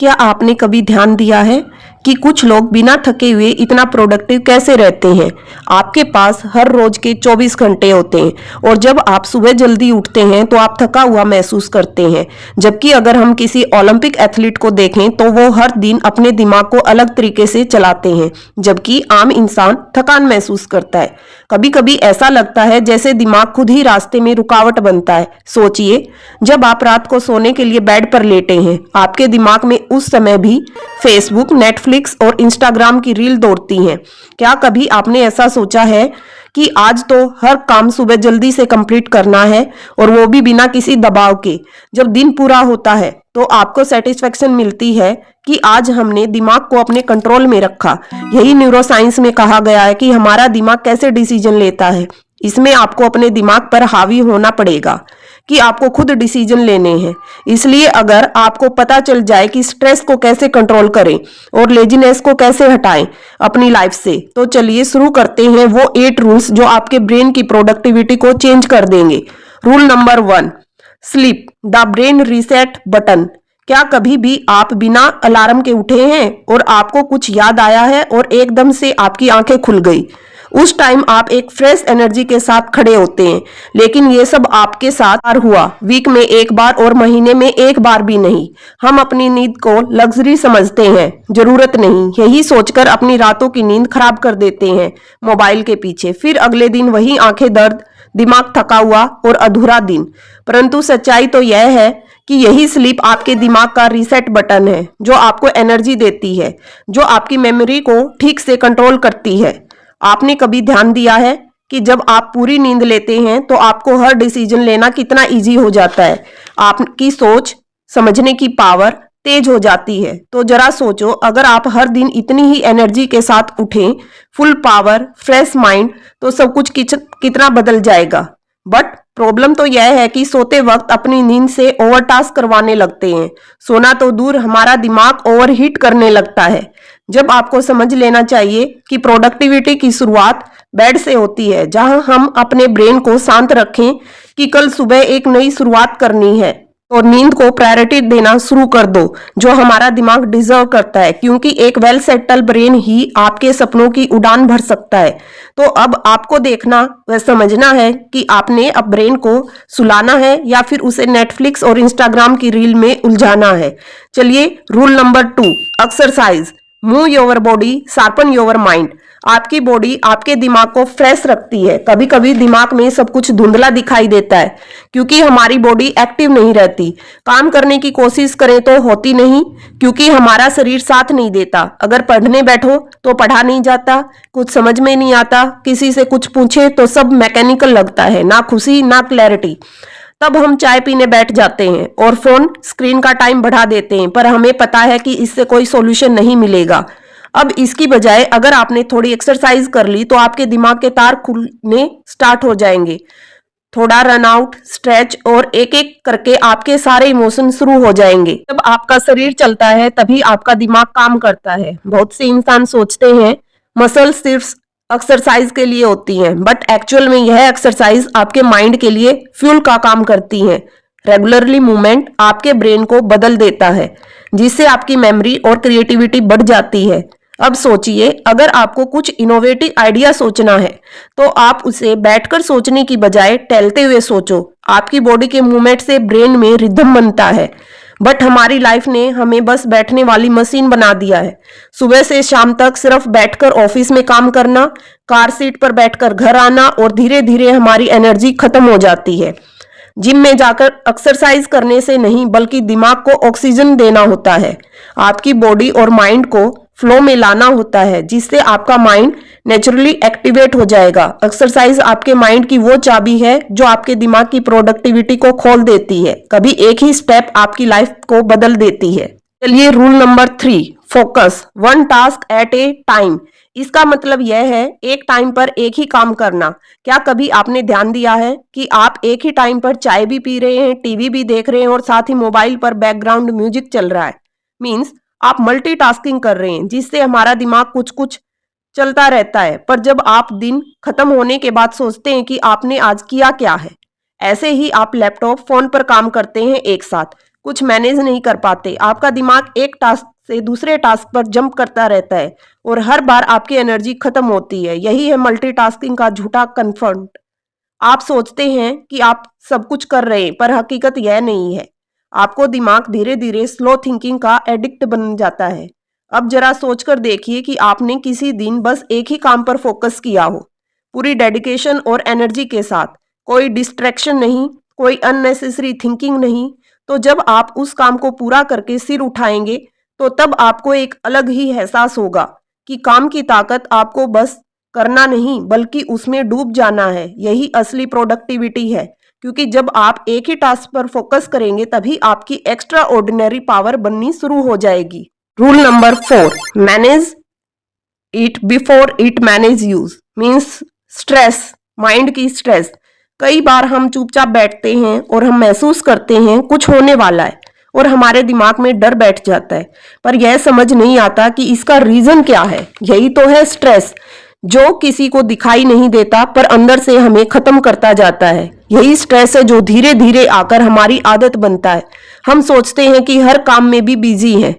क्या आपने कभी ध्यान दिया है कि कुछ लोग बिना थके हुए इतना प्रोडक्टिव कैसे रहते हैं। आपके पास हर रोज के 24 घंटे होते हैं और जब आप सुबह जल्दी उठते हैं तो आप थका हुआ महसूस करते हैं। जबकि अगर हम किसी ओलंपिक एथलीट को देखें तो वो हर दिन अपने दिमाग को अलग तरीके से चलाते हैं, जबकि आम इंसान थकान महसूस करता है। कभी कभी ऐसा लगता है जैसे दिमाग खुद ही रास्ते में रुकावट बनता है। सोचिए, जब आप रात को सोने के लिए बेड पर लेटे हैं, आपके दिमाग में उस समय भी फेसबुक, नेटफ्लिक्स और इंस्टाग्राम की रील दौड़ती हैं। क्या कभी आपने ऐसा सोचा है कि आज तो हर काम सुबह जल्दी से कंप्लीट करना है, और वो भी बिना किसी दबाव के। जब दिन पूरा होता है तो आपको सेटिस्फेक्शन मिलती है कि आज हमने दिमाग को अपने कंट्रोल में रखा। यही न्यूरोसाइंस में कहा गया है कि हमारा दिमाग कैसे डिसीजन लेता है। इसमें आपको अपने दिमाग पर हावी होना पड़ेगा कि आपको खुद डिसीजन लेने हैं। इसलिए अगर आपको पता चल जाए कि स्ट्रेस को कैसे कंट्रोल करें और लेजीनेस को कैसे हटाएं अपनी लाइफ से, तो चलिए शुरू करते हैं वो 8 रूल्स जो आपके ब्रेन की प्रोडक्टिविटी को चेंज कर देंगे। Rule number 1, sleep the brain reset button. क्या कभी भी आप बिना अलार्म के उठे हैं और आपको कुछ याद आया है और एकदम से आपकी आंखें खुल गई? उस टाइम आप एक फ्रेश एनर्जी के साथ खड़े होते हैं, लेकिन ये सब आपके साथ बार हुआ, वीक में एक बार और महीने में एक बार भी नहीं। हम अपनी नींद को लग्जरी समझते हैं, जरूरत नहीं। यही सोचकर अपनी रातों की नींद खराब कर देते हैं मोबाइल के पीछे। फिर अगले दिन वही आंखें दर्द, दिमाग थका हुआ और अधूरा दिन। परंतु सच्चाई तो यह है कि यही स्लीप आपके दिमाग का रीसेट बटन है, जो आपको एनर्जी देती है, जो आपकी मेमोरी को ठीक से कंट्रोल करती है। आपने कभी ध्यान दिया है कि जब आप पूरी नींद लेते हैं तो आपको हर डिसीजन लेना कितना इजी हो जाता है। आपकी सोच समझने की पावर तेज हो जाती है। तो जरा सोचो, अगर आप हर दिन इतनी ही एनर्जी के साथ उठें, फुल पावर, फ्रेश माइंड, तो सब कुछ कितना बदल जाएगा। बट प्रॉब्लम तो यह है कि सोते वक्त अपनी नींद से ओवर टास्क करवाने लगते हैं। सोना तो दूर, हमारा दिमाग ओवरहीट करने लगता है। जब आपको समझ लेना चाहिए कि प्रोडक्टिविटी की शुरुआत बेड से होती है, जहां हम अपने ब्रेन को शांत रखें कि कल सुबह एक नई शुरुआत करनी है। और नींद को प्रायोरिटी देना शुरू कर दो, जो हमारा दिमाग डिजर्व करता है, क्योंकि एक वेल सेटल ब्रेन ही आपके सपनों की उड़ान भर सकता है। तो अब आपको देखना व समझना है कि आपने अब ब्रेन को सुलाना है या फिर उसे नेटफ्लिक्स और इंस्टाग्राम की रील में उलझाना है। चलिए, rule number 2, exercise move your body, sharpen your mind. आपकी बॉडी आपके दिमाग को फ्रेश रखती है। कभी कभी दिमाग में सब कुछ धुंधला दिखाई देता है क्योंकि हमारी बॉडी एक्टिव नहीं रहती। काम करने की कोशिश करें तो होती नहीं, क्योंकि हमारा शरीर साथ नहीं देता। अगर पढ़ने बैठो तो पढ़ा नहीं जाता, कुछ समझ में नहीं आता, किसी से कुछ पूछे तो सब मैकेनिकल लगता है, ना खुशी ना क्लैरिटी। तब हम चाय पीने बैठ जाते हैं और फोन स्क्रीन का टाइम बढ़ा देते हैं, पर हमें पता है कि इससे कोई सॉल्यूशन नहीं मिलेगा। अब इसकी बजाय अगर आपने थोड़ी एक्सरसाइज कर ली तो आपके दिमाग के तार खुलने स्टार्ट हो जाएंगे। थोड़ा रन आउट, स्ट्रेच और एक एक करके आपके सारे इमोशन शुरू हो जाएंगे। जब आपका शरीर चलता है तभी आपका दिमाग काम करता है। बहुत से इंसान सोचते हैं मसल सिर्फ एक्सरसाइज के लिए होती हैं, बट एक्चुअल में यह एक्सरसाइज आपके माइंड के लिए फ्यूल का काम करती है। रेगुलरली मूवमेंट आपके ब्रेन को बदल देता है, जिससे आपकी मेमोरी और क्रिएटिविटी बढ़ जाती है। अब सोचिए, अगर आपको कुछ इनोवेटिव आइडिया सोचना है तो आप उसे बैठकर सोचने की बजाय टहलते हुए सोचो। आपकी बॉडी के मूवमेंट से ब्रेन में रिदम बनता है। बट हमारी लाइफ ने हमें बस बैठने वाली मशीन बना दिया है। सुबह से शाम तक सिर्फ बैठकर ऑफिस में काम करना, कार सीट पर बैठकर घर आना, और धीरे धीरे हमारी एनर्जी खत्म हो जाती है। जिम में जाकर एक्सरसाइज करने से नहीं, बल्कि दिमाग को ऑक्सीजन देना होता है। आपकी बॉडी और माइंड को फ्लो में लाना होता है, जिससे आपका माइंड नेचुरली एक्टिवेट हो जाएगा। एक्सरसाइज आपके माइंड की वो चाबी है जो आपके दिमाग की प्रोडक्टिविटी को खोल देती है। कभी एक ही स्टेप आपकी लाइफ को बदल देती है। चलिए, rule number 3, focus one task at A time. इसका मतलब यह है एक टाइम पर एक ही काम करना। क्या कभी आपने ध्यान दिया है कि आप एक ही टाइम पर चाय भी पी रहे हैं, टीवी भी देख रहे हैं और साथ ही मोबाइल पर बैकग्राउंड म्यूजिक चल रहा है? मीन्स आप मल्टीटास्किंग कर रहे हैं, जिससे हमारा दिमाग कुछ कुछ चलता रहता है। पर जब आप दिन खत्म होने के बाद सोचते हैं कि आपने आज किया क्या है, ऐसे ही आप लैपटॉप, फोन पर काम करते हैं एक साथ। कुछ मैनेज नहीं कर पाते। आपका दिमाग एक टास्क से दूसरे टास्क पर जंप करता रहता है और हर बार आपकी एनर्जी खत्म होती है। यही है मल्टीटास्किंग का झूठा कन्फर्ट। आप सोचते हैं कि आप सब कुछ कर रहे हैं, पर हकीकत यह नहीं है। आपको दिमाग धीरे धीरे स्लो थिंकिंग का एडिक्ट बन जाता है। अब जरा सोचकर देखिए कि आपने किसी दिन बस एक ही काम पर फोकस किया हो, पूरी डेडिकेशन और एनर्जी के साथ, कोई डिस्ट्रैक्शन नहीं, कोई अननेसेसरी थिंकिंग नहीं। तो जब आप उस काम को पूरा करके सिर उठाएंगे, तो तब आपको एक अलग ही एहसास होगा कि काम की ताकत आपको बस करना नहीं बल्कि उसमें डूब जाना है। यही असली प्रोडक्टिविटी है, क्योंकि जब आप एक ही टास्क पर फोकस करेंगे तभी आपकी एक्स्ट्रा ऑर्डिनरी पावर बननी शुरू हो जाएगी। Rule number 4, manage it before it manage use. Means stress, mind की स्ट्रेस। कई बार हम चुपचाप बैठते हैं और हम महसूस करते हैं कुछ होने वाला है और हमारे दिमाग में डर बैठ जाता है, पर यह समझ नहीं आता कि इसका रीजन क्या है। यही तो है स्ट्रेस, जो किसी को दिखाई नहीं देता पर अंदर से हमें खत्म करता जाता है। यही स्ट्रेस है जो धीरे धीरे आकर हमारी आदत बनता है। हम सोचते हैं कि हर काम में भी बिजी हैं,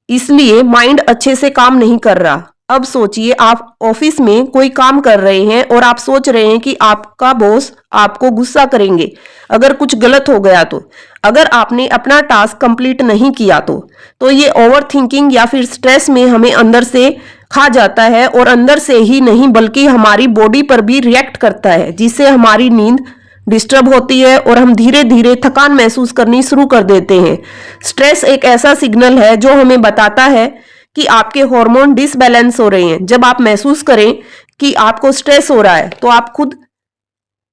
इसलिए माइंड अच्छे से काम नहीं कर रहा। अब सोचिए, आप ऑफिस में कोई काम कर रहे हैं और आप सोच रहे हैं कि आपका बॉस आपको गुस्सा करेंगे अगर कुछ गलत हो गया तो, अगर आपने अपना टास्क कंप्लीट नहीं किया तो ये ओवर थिंकिंग या फिर स्ट्रेस में हमें अंदर से खा जाता है और अंदर से ही नहीं बल्कि हमारी बॉडी पर भी रिएक्ट करता है, जिससे हमारी नींद डिस्टर्ब होती है और हम धीरे धीरे थकान महसूस करनी शुरू कर देते हैं। स्ट्रेस एक ऐसा सिग्नल है जो हमें बताता है कि आपके हार्मोन डिसबैलेंस हो रहे हैं। जब आप महसूस करें कि आपको स्ट्रेस हो रहा है तो आप खुद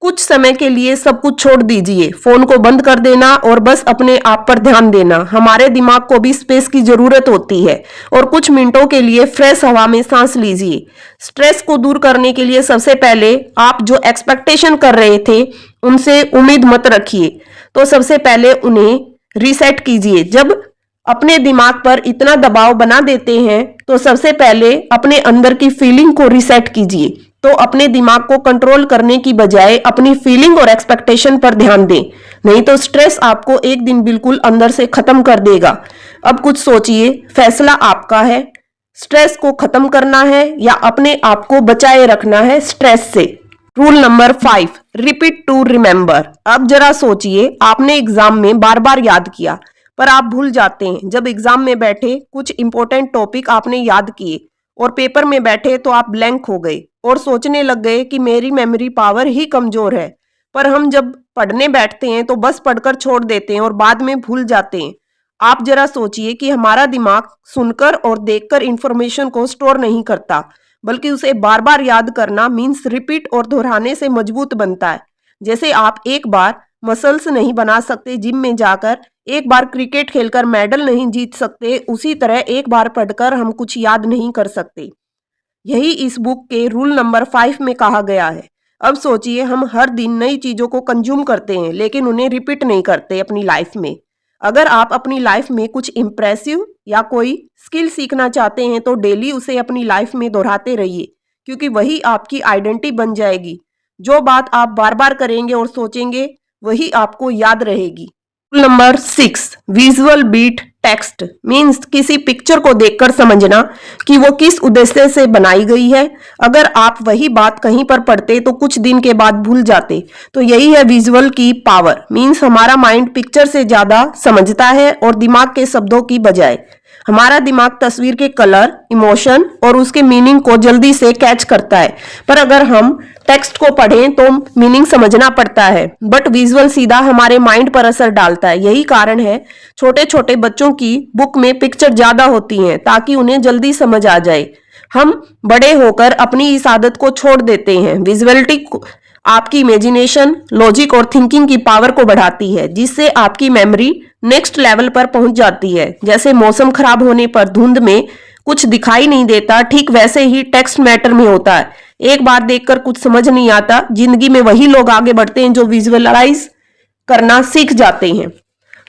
कुछ समय के लिए सब कुछ छोड़ दीजिए, फोन को बंद कर देना और बस अपने आप पर ध्यान देना। हमारे दिमाग को भी स्पेस की जरूरत होती है और कुछ मिनटों के लिए फ्रेश हवा में सांस लीजिए। स्ट्रेस को दूर करने के लिए सबसे पहले आप जो एक्सपेक्टेशन कर रहे थे उनसे उम्मीद मत रखिए, तो सबसे पहले उन्हें रीसेट कीजिए। जब अपने दिमाग पर इतना दबाव बना देते हैं तो सबसे पहले अपने अंदर की फीलिंग को रीसेट कीजिए। तो अपने दिमाग को कंट्रोल करने की बजाय अपनी फीलिंग और एक्सपेक्टेशन पर ध्यान दें, नहीं तो स्ट्रेस आपको एक दिन बिल्कुल अंदर से खत्म कर देगा। अब कुछ सोचिए, फैसला आपका है। स्ट्रेस को खत्म करना है या अपने आप को बचाए रखना है स्ट्रेस से। Rule number 5, repeat to remember. अब जरा सोचिए, आपने एग्जाम में बार बार याद किया पर आप भूल जाते हैं। जब एग्जाम में बैठे कुछ इंपॉर्टेंट टॉपिक आपने याद किए और पेपर में बैठे तो आप ब्लैंक हो गए और सोचने लग गए कि मेरी मेमोरी पावर ही कमजोर है। पर हम जब पढ़ने बैठते हैं तो बस पढ़कर छोड़ देते हैं और बाद में भूल जाते हैं। आप जरा सोचिए कि हमारा दिमाग सुनकर और देखकर इंफॉर्मेशन को स्टोर नहीं करता, बल्कि उसे बार बार याद करना मीन्स रिपीट और दोहराने से मजबूत बनता है। जैसे आप एक बार मसल्स नहीं बना सकते जिम में जाकर, एक बार क्रिकेट खेलकर मेडल नहीं जीत सकते, उसी तरह एक बार पढ़कर हम कुछ याद नहीं कर सकते। यही इस बुक के रूल नंबर 5 में कहा गया है। अब सोचिए, हम हर दिन नई चीजों को कंज्यूम करते हैं लेकिन उन्हें रिपीट नहीं करते अपनी लाइफ में। अगर आप अपनी लाइफ में कुछ इंप्रेसिव या कोई स्किल सीखना चाहते हैं तो डेली उसे अपनी लाइफ में दोहराते रहिए, क्योंकि वही आपकी आइडेंटिटी बन जाएगी। जो बात आप बार बार करेंगे और सोचेंगे वही आपको याद रहेगी। Number 6, visual beat text. Means किसी पिक्चर को देखकर समझना कि वो किस उद्देश्य से बनाई गई है। अगर आप वही बात कहीं पर पढ़ते तो कुछ दिन के बाद भूल जाते। तो यही है विजुअल की पावर। मीन्स हमारा माइंड पिक्चर से ज्यादा समझता है और दिमाग के शब्दों की बजाय। हमारा दिमाग तस्वीर के कलर, इमोशन और उसके मीनिंग को जल्दी से कैच करता है, पर अगर हम टेक्स्ट को पढ़ें तो मीनिंग समझना पड़ता है, बट विजुअल सीधा हमारे माइंड पर असर डालता है। यही कारण है छोटे छोटे बच्चों की बुक में पिक्चर ज्यादा होती हैं ताकि उन्हें जल्दी समझ आ जाए। हम बड़े होकर अपनी इस आदत को छोड़ देते हैं। विजुअलिटी आपकी इमेजिनेशन, लॉजिक और थिंकिंग की पावर को बढ़ाती है, जिससे आपकी मेमोरी नेक्स्ट लेवल पर पहुंच जाती है। जैसे मौसम खराब होने पर धुंध में कुछ दिखाई नहीं देता, ठीक वैसे ही टेक्स्ट मैटर में होता है। एक बार देखकर कुछ समझ नहीं आता, जिंदगी में वही लोग आगे बढ़ते हैं जो विजुअलाइज करना सीख जाते हैं।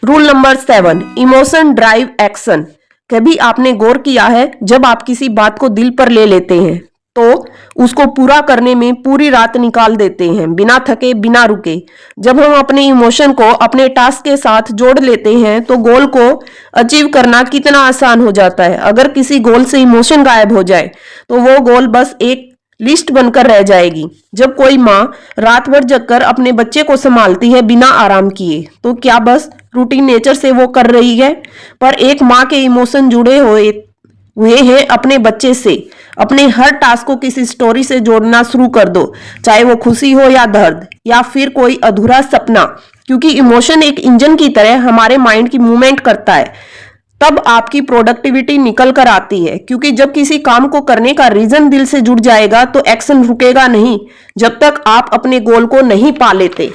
Rule number 7, emotion drive action. कभी आपने गौर किया है, जब आप किसी बात को दिल पर ले लेते हैं तो उसको पूरा करने में पूरी रात निकाल देते हैं, बिना थके बिना रुके। जब हम अपने इमोशन को अपने टास्क के साथ जोड़ लेते हैं तो गोल को अचीव करना कितना आसान हो जाता है। अगर किसी गोल से इमोशन गायब हो जाए तो वो गोल बस एक लिस्ट बनकर रह जाएगी। जब कोई माँ रात भर जगकर अपने बच्चे को संभालती है बिना आराम किए, तो क्या बस रूटीन नेचर से वो कर रही है? पर एक माँ के इमोशन जुड़े हुए हैं अपने बच्चे से। अपने हर टास्क को किसी स्टोरी से जोड़ना शुरू कर दो, चाहे वो खुशी हो या दर्द या फिर कोई अधूरा सपना, क्योंकि इमोशन एक इंजन की तरह हमारे माइंड की मूवमेंट करता है। तब आपकी प्रोडक्टिविटी निकल कर आती है, क्योंकि जब किसी काम को करने का रीजन दिल से जुड़ जाएगा तो एक्शन रुकेगा नहीं जब तक आप अपने गोल को नहीं पा लेते।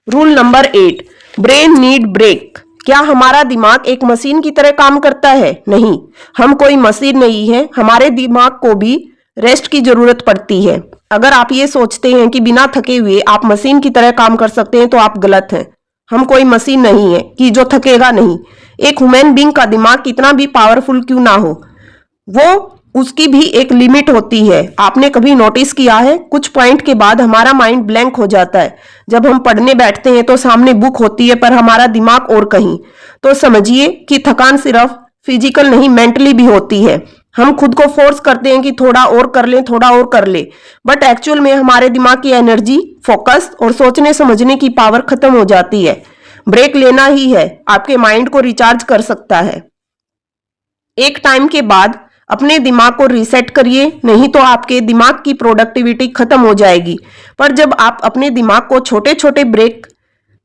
Rule number 8, brain need break. क्या हमारा दिमाग एक मशीन की तरह काम करता है? नहीं, हम कोई मशीन नहीं है। हमारे दिमाग को भी रेस्ट की जरूरत पड़ती है। अगर आप ये सोचते हैं कि बिना थके हुए आप मशीन की तरह काम कर सकते हैं तो आप गलत हैं। हम कोई मशीन नहीं है कि जो थकेगा नहीं। एक ह्यूमन बीइंग का दिमाग कितना भी पावरफुल क्यों ना हो, वो उसकी भी एक लिमिट होती है। आपने कभी नोटिस किया है, कुछ पॉइंट के बाद हमारा माइंड ब्लैंक हो जाता है। जब हम पढ़ने बैठते हैं तो सामने बुक होती है पर हमारा दिमाग और कहीं। तो समझिए कि थकान सिर्फ फिजिकल नहीं, मेंटली भी होती है। हम खुद को फोर्स करते हैं कि थोड़ा और कर ले, थोड़ा और कर ले, बट एक्चुअल में हमारे दिमाग की एनर्जी, फोकस और सोचने समझने की पावर खत्म हो जाती है। ब्रेक लेना ही है आपके माइंड को रिचार्ज कर सकता है। एक टाइम के बाद अपने दिमाग को रीसेट करिए, नहीं तो आपके दिमाग की प्रोडक्टिविटी खत्म हो जाएगी। पर जब आप अपने दिमाग को छोटे छोटे ब्रेक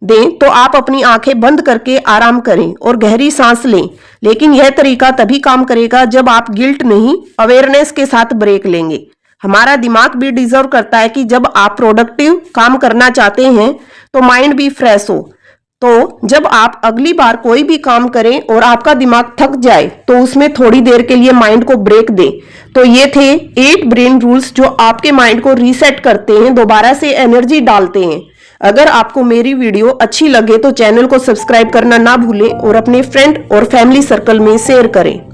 दें तो आप अपनी आंखें बंद करके आराम करें और गहरी सांस लें। लेकिन यह तरीका तभी काम करेगा जब आप गिल्ट नहीं, अवेयरनेस के साथ ब्रेक लेंगे। हमारा दिमाग भी डिजर्व करता है कि जब आप प्रोडक्टिव काम करना चाहते हैं तो माइंड भी फ्रेश हो। तो जब आप अगली बार कोई भी काम करें और आपका दिमाग थक जाए तो उसमें थोड़ी देर के लिए माइंड को ब्रेक दें। तो ये थे 8 ब्रेन रूल्स जो आपके माइंड को रीसेट करते हैं, दोबारा से एनर्जी डालते हैं। अगर आपको मेरी वीडियो अच्छी लगे तो चैनल को सब्सक्राइब करना ना भूलें और अपने फ्रेंड और फैमिली सर्कल में शेयर करें।